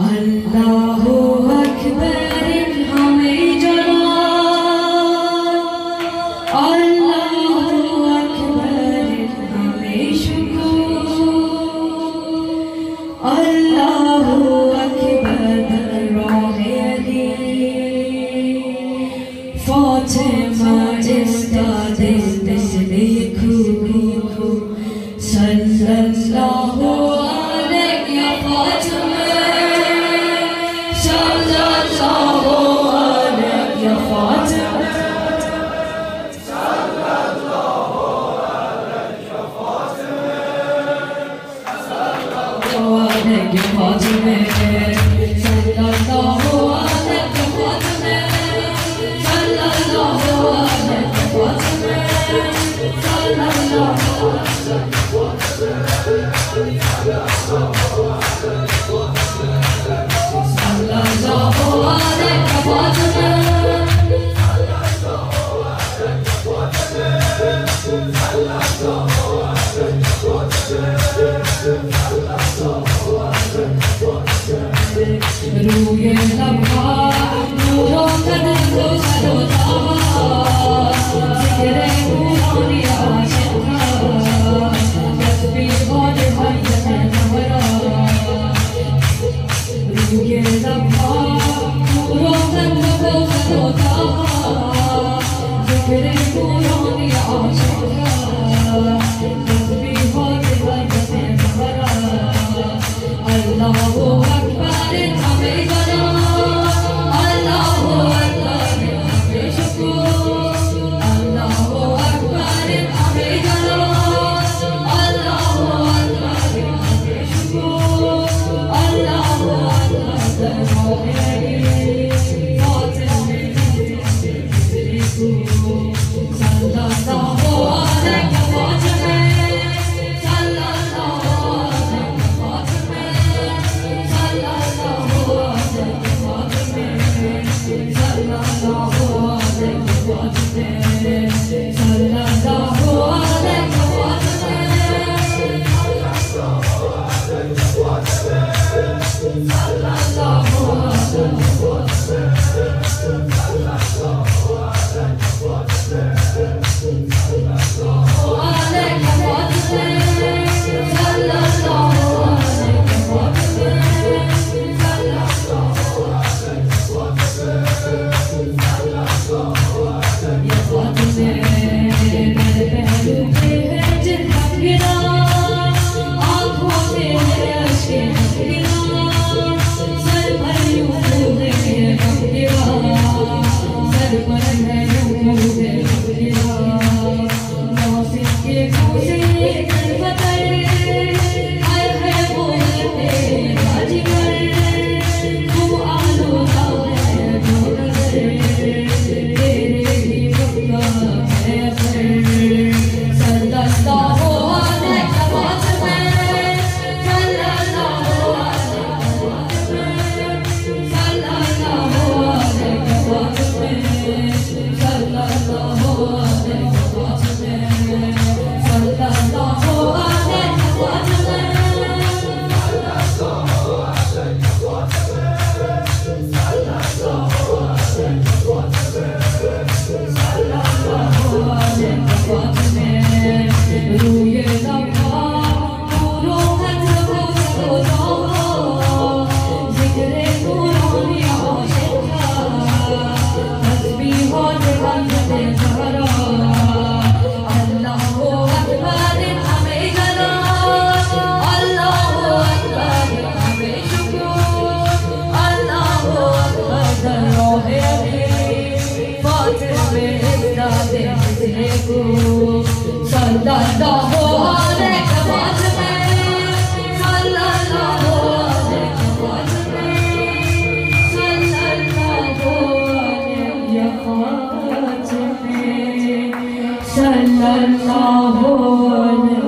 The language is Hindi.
अल्लाहु अकबर हमें जलाल, अल्लाहु अकबर हमें शुक्र, अल्लाहु अकबर रोहे अली, फातिमा जिसका दिल देखो सल्लल्लाहु अलैहि या फातिमा, सल्लल्लाहु अलैहि या फातिमा, सल्लल्लाहु अलैहि या फातिमा, सल्लल्लाहु अलैहि या फातिमा, सल्लल्लाहु अलैहि या फातिमा, सल्लल्लाहु अलैहि या फातिमा, सल्लल्लाहु रूए लम्हा नूरों का दिलो सरोता, जिक्रे नूरों आशिक़ा, तस्बीह बोल भाई नवरा। रूए लम्हा नूरों का दिलो सरोता, जिक्रे नूरों आशिक़ा, तस्बीह बोल भाई नवरा। अल्लाहु अकबर हमें जलाल, अल्लाहु अकबर हमें शुक्र, अल्लाहु अकबर हमें जलाल, अल्लाहु अकबर हमें शुक्र, अल्लाहु अकबर रोहे अली, फातिमा देखो सल्लल्लाहु अलैहि या फातिमा, सल्लल्लाहु अलैहि या फातिमा, सल्लल्लाहु अलैहि या फातिमा, सल्लल्लाहु अलैहि या फातिमा, सल्लल्लाहु अलैहि या फातिमा, सल्लल्लाहु सल्लल्लाहु अलैहि या फातिमा, सल्लल्लाहु अलैहि या फातिमा, सल्लल्लाहु अलैहि या फातिमा, सल्लल्लाहु अलैहि